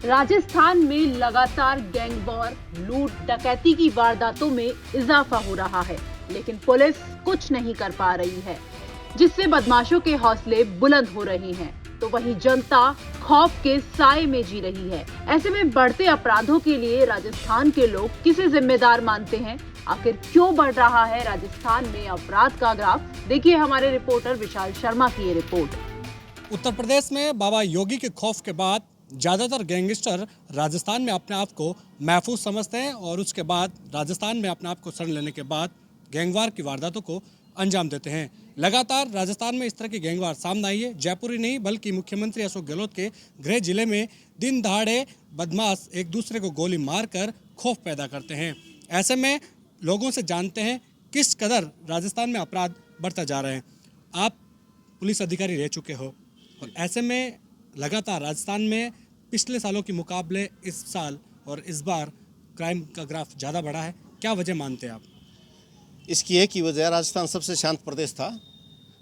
राजस्थान में लगातार gang war, लूट डकैती की वारदातों में इजाफा हो रहा है, लेकिन पुलिस कुछ नहीं कर पा रही है, जिससे बदमाशों के हौसले बुलंद हो रहे हैं, तो वहीं जनता खौफ के साए में जी रही है। ऐसे में बढ़ते अपराधों के लिए राजस्थान के लोग किसे जिम्मेदार मानते हैं? आखिर क्यों बढ़ रहा है राजस्थान में अपराध का ग्राफ? देखिए हमारे रिपोर्टर विशाल शर्मा की ये रिपोर्ट। उत्तर प्रदेश में बाबा योगी के खौफ के बाद ज़्यादातर गैंगस्टर राजस्थान में अपने आप को महफूज समझते हैं और उसके बाद राजस्थान में अपने आप को शरण लेने के बाद गैंगवार की वारदातों को अंजाम देते हैं। लगातार राजस्थान में इस तरह की गैंगवार सामने आई है। जयपुर ही नहीं बल्कि मुख्यमंत्री अशोक गहलोत के गृह जिले में दिन दहाड़े बदमाश एक दूसरे को गोली मारकर खौफ पैदा करते हैं। ऐसे में लोगों से जानते हैं किस कदर राजस्थान में अपराध बढ़ता जा रहे हैं। आप पुलिस अधिकारी रह चुके हो और ऐसे में लगातार राजस्थान में पिछले सालों के मुकाबले इस साल और इस बार क्राइम का ग्राफ ज़्यादा बढ़ा है। क्या वजह मानते हैं आप? इसकी एक ही वजह, राजस्थान सबसे शांत प्रदेश था।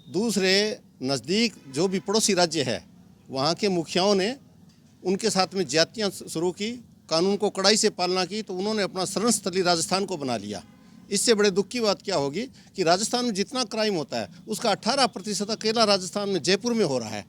दूसरे नज़दीक जो भी पड़ोसी राज्य है वहाँ के मुखियाओं ने उनके साथ में ज्यादतियाँ शुरू की, कानून को कड़ाई से पालना की, तो उन्होंने अपना शरण स्थली राजस्थान को बना लिया। इससे बड़े दुख की बात क्या होगी कि राजस्थान में जितना क्राइम होता है उसका 18% अकेला राजस्थान में जयपुर में हो रहा है।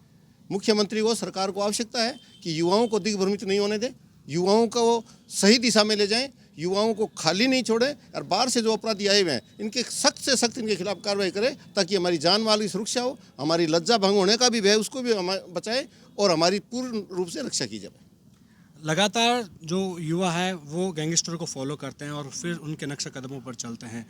मुख्यमंत्री को, सरकार को आवश्यकता है कि युवाओं को दिग्भ्रमित नहीं होने दें, युवाओं को सही दिशा में ले जाएं, युवाओं को खाली नहीं छोड़ें और बाहर से जो अपराधी आए हुए हैं इनके सख्त से सख्त इनके खिलाफ कार्रवाई करें, ताकि हमारी जान माल की सुरक्षा हो, हमारी लज्जा भंग होने का भी भय उसको भी बचाए और हमारी पूर्ण रूप से रक्षा की जाए। लगातार जो युवा है वो गैंगस्टर को फॉलो करते हैं और फिर उनके नक्शे कदमों पर चलते हैं।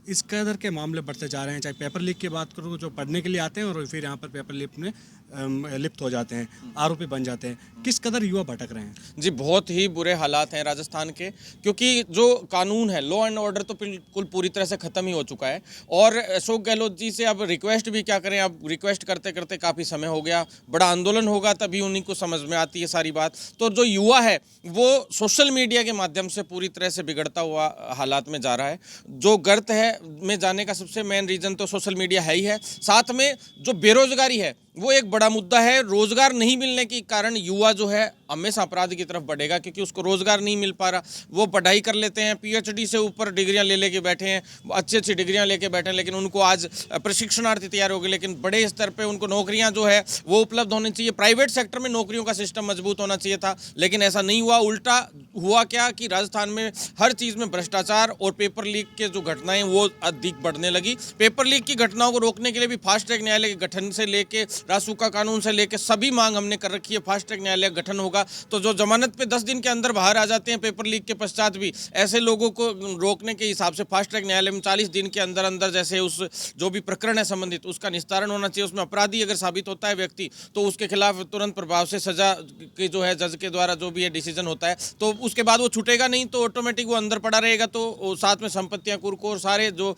इस कदर के मामले बढ़ते जा रहे हैं। चाहे पेपर लीक की बात करूँ, जो पढ़ने के लिए आते हैं और फिर यहाँ पर पेपर लीक में लिप्त हो जाते हैं, आरोपी बन जाते हैं। किस कदर युवा भटक रहे हैं? जी, बहुत ही बुरे हालात हैं राजस्थान के, क्योंकि जो कानून है, लॉ एंड ऑर्डर तो बिल्कुल पूरी तरह से ख़त्म ही हो चुका है। और अशोक गहलोत जी से अब रिक्वेस्ट भी क्या करें, अब रिक्वेस्ट करते करते काफ़ी समय हो गया। बड़ा आंदोलन होगा तभी उन्हीं को समझ में आती है सारी बात। तो जो युवा है वो सोशल मीडिया के माध्यम से पूरी तरह से बिगड़ता हुआ हालात में जा रहा है। जो गर्त है में जाने का सबसे मेन रीज़न तो सोशल मीडिया है ही है। साथ में जो बेरोजगारी है वो एक बड़ा मुद्दा है। रोजगार नहीं मिलने के कारण युवा जो है हमेशा अपराध की तरफ बढ़ेगा, क्योंकि उसको रोजगार नहीं मिल पा रहा। वो पढ़ाई कर लेते हैं, पीएचडी से ऊपर डिग्रियां ले लेके बैठे हैं, अच्छी अच्छी डिग्रियां लेके बैठे हैं, लेकिन उनको आज प्रशिक्षणार्थी तैयार हो गए, लेकिन बड़े स्तर पे उनको नौकरियां जो है वो उपलब्ध होनी चाहिए। प्राइवेट सेक्टर में नौकरियों का सिस्टम मजबूत होना चाहिए था, लेकिन ऐसा नहीं हुआ। उल्टा हुआ क्या कि राजस्थान में हर चीज़ में भ्रष्टाचार और पेपर लीक के जो घटनाएं वो अधिक बढ़ने लगी। पेपर लीक की घटनाओं को रोकने के लिए भी फास्ट ट्रैक न्यायालय के गठन से लेके रासुका कानून से लेके सभी मांग हमने कर रखी है। फास्ट ट्रैक न्यायालय का गठन होगा तो जो जमानत पे 10 दिन के अंदर बाहर आ जाते हैं पेपर लीक के पश्चात भी, ऐसे लोगों को रोकने के हिसाब से फास्ट ट्रैक न्यायालय में 40 दिन के अंदर अंदर जैसे उस जो भी प्रकरण है संबंधित उसका निस्तारण होना चाहिए। उसमें अपराधी अगर साबित होता है व्यक्ति तो उसके खिलाफ तुरंत प्रभाव से सजा की जो है जज के द्वारा जो भी है डिसीजन होता है, तो उसके बाद वो छूटेगा नहीं, तो ऑटोमेटिक वो अंदर पड़ा रहेगा। तो साथ में संपत्तियां कुर्क और सारे जो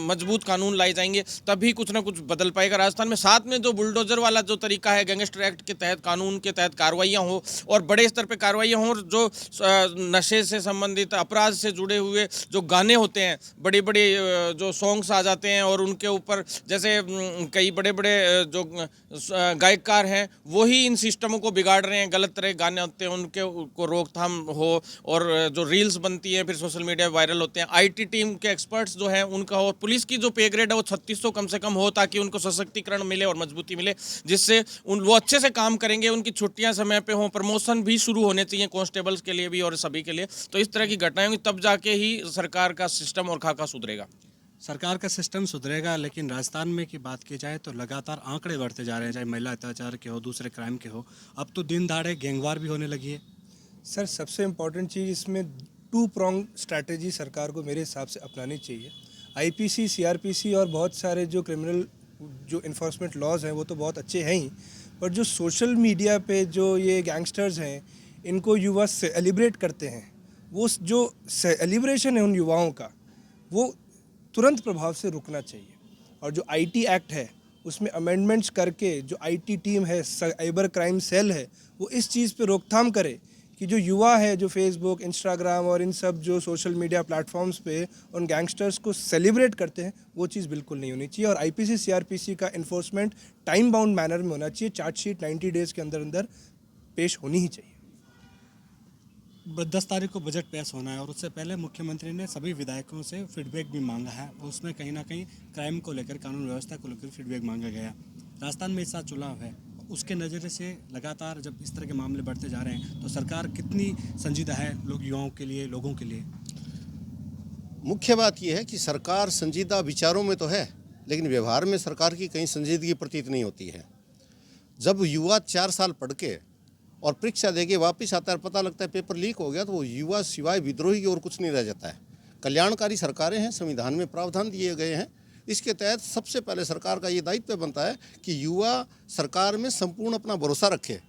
मजबूत कानून लाए जाएंगे तभी कुछ ना कुछ बदल पाएगा राजस्थान में। साथ में जो बुलडोजर वाला जो तरीका है, गैंगस्टर एक्ट के तहत, कानून के तहत कार्रवाइयाँ हो और बड़े स्तर पे कार्रवाइयाँ हो, और जो नशे से संबंधित अपराध से जुड़े हुए जो गाने होते हैं, बड़े बड़े जो सॉन्ग्स आ जाते हैं और उनके ऊपर जैसे कई बड़े बड़े जो गायककार हैं वही इन सिस्टमों को बिगाड़ रहे हैं। गलत तरह के गाने होते हैं उनके को रोकथाम हो, और जो रील्स बनती है फिर सोशल मीडिया वायरल होते हैं। आईटी टीम के एक्सपर्ट्स जो हैं उनका हो, पुलिस की जो पे ग्रेड है वो 3600 कम से कम हो, ताकि उनको सशक्तिकरण मिले और मजबूती मिले, जिससे वो अच्छे से काम करेंगे। उनकी छुट्टियां समय पे हों, प्रमोशन भी शुरू होने चाहिए कांस्टेबल्स के लिए भी और सभी के लिए। तो इस तरह की घटनाएं होंगी तब जाके ही सरकार का सिस्टम और खाका सुधरेगा। सरकार का सिस्टम सुधरेगा, लेकिन राजस्थान में की बात की जाए तो लगातार आंकड़े बढ़ते जा रहे हैं, चाहे महिला अत्याचार के हो, दूसरे क्राइम के हो। अब तो दिन दहाड़े गैंगवार भी होने लगी है। सर, सबसे इम्पॉर्टेंट चीज़ इसमें 2 pronged स्ट्रैटेजी सरकार को मेरे हिसाब से अपनानी चाहिए। आईपीसी, सीआरपीसी और बहुत सारे जो क्रिमिनल जो इन्फोर्समेंट लॉज हैं वो तो बहुत अच्छे हैं ही, पर जो सोशल मीडिया पे जो ये गैंगस्टर्स हैं इनको युवा सेलिब्रेट करते हैं, वो जो सेलिब्रेशन है उन युवाओं का वो तुरंत प्रभाव से रुकना चाहिए। और जो आईटी एक्ट है उसमें अमेंडमेंट्स करके जो आईटी टीम है, साइबर क्राइम सेल है, वो इस चीज़ पे रोकथाम करे कि जो युवा है जो फेसबुक, इंस्टाग्राम और इन सब जो सोशल मीडिया प्लेटफॉर्म्स पे उन गैंगस्टर्स को सेलिब्रेट करते हैं, वो चीज़ बिल्कुल नहीं होनी चाहिए। और आईपीसी सीआरपीसी का इन्फोर्समेंट टाइम बाउंड मैनर में होना चाहिए। चार्जशीट 90 डेज़ के अंदर अंदर पेश होनी ही चाहिए। 10 तारीख को बजट पेश होना है और उससे पहले मुख्यमंत्री ने सभी विधायकों से फीडबैक भी मांगा है। उसमें कहीं ना कहीं क्राइम को लेकर, कानून व्यवस्था को लेकर फीडबैक मांगा गया। राजस्थान में इस साल चुनाव है, उसके नज़रिए से लगातार जब इस तरह के मामले बढ़ते जा रहे हैं तो सरकार कितनी संजीदा है युवाओं के लिए, लोगों के लिए? मुख्य बात यह है कि सरकार संजीदा विचारों में तो है, लेकिन व्यवहार में सरकार की कहीं संजीदगी प्रतीत नहीं होती है। जब युवा 4 साल पढ़ के और परीक्षा देके वापस आता है, पता लगता है पेपर लीक हो गया, तो वो युवा सिवाय विद्रोही की और कुछ नहीं रह जाता है। कल्याणकारी सरकारें हैं, संविधान में प्रावधान दिए गए हैं। इसके तहत सबसे पहले सरकार का ये दायित्व बनता है कि युवा सरकार में संपूर्ण अपना भरोसा रखे,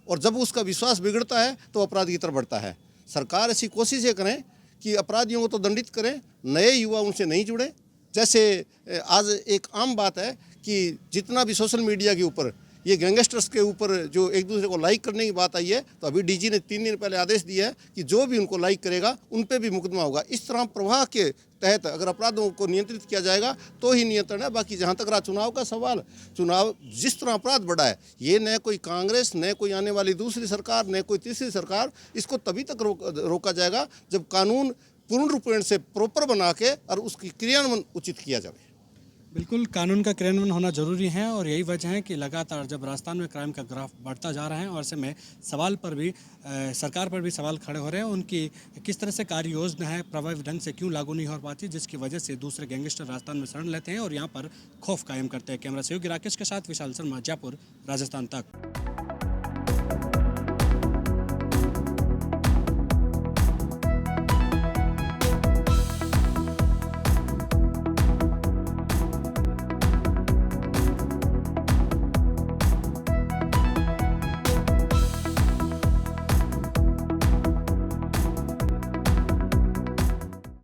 और जब उसका विश्वास बिगड़ता है तो अपराध की तरफ बढ़ता है। सरकार ऐसी कोशिशें करें कि अपराधियों को तो दंडित करें, नए युवा उनसे नहीं जुड़े। जैसे आज एक आम बात है कि जितना भी सोशल मीडिया के ऊपर ये गैंगस्टर्स के ऊपर जो एक दूसरे को लाइक करने की बात आई है, तो अभी डीजी ने 3 दिन पहले आदेश दिया है कि जो भी उनको लाइक करेगा उन पे भी मुकदमा होगा। इस तरह प्रवाह के तहत अगर अपराधों को नियंत्रित किया जाएगा तो ही नियंत्रण है। बाकी जहाँ तक रहा चुनाव का सवाल, चुनाव जिस तरह अपराध बढ़ा है, ये न कोई कांग्रेस, न कोई आने वाली दूसरी सरकार, न कोई तीसरी सरकार, इसको तभी तक रोका जाएगा जब कानून पूर्ण रूपेण से प्रॉपर बना के और उसकी क्रियान्वयन उचित किया जाए। बिल्कुल, कानून का क्रियान्वयन होना जरूरी है और यही वजह है कि लगातार जब राजस्थान में क्राइम का ग्राफ बढ़ता जा रहा है और ऐसे में सवाल पर भी सरकार पर भी सवाल खड़े हो रहे हैं, उनकी किस तरह से कार्य योजना है, प्रभावी ढंग से क्यों लागू नहीं हो पाती, जिसकी वजह से दूसरे गैंगस्टर राजस्थान में शरण लेते हैं और यहाँ पर खौफ कायम करते हैं। कैमरा सहयोगी राकेश के साथ विशाल शर्मा, जयपुर, राजस्थान तक।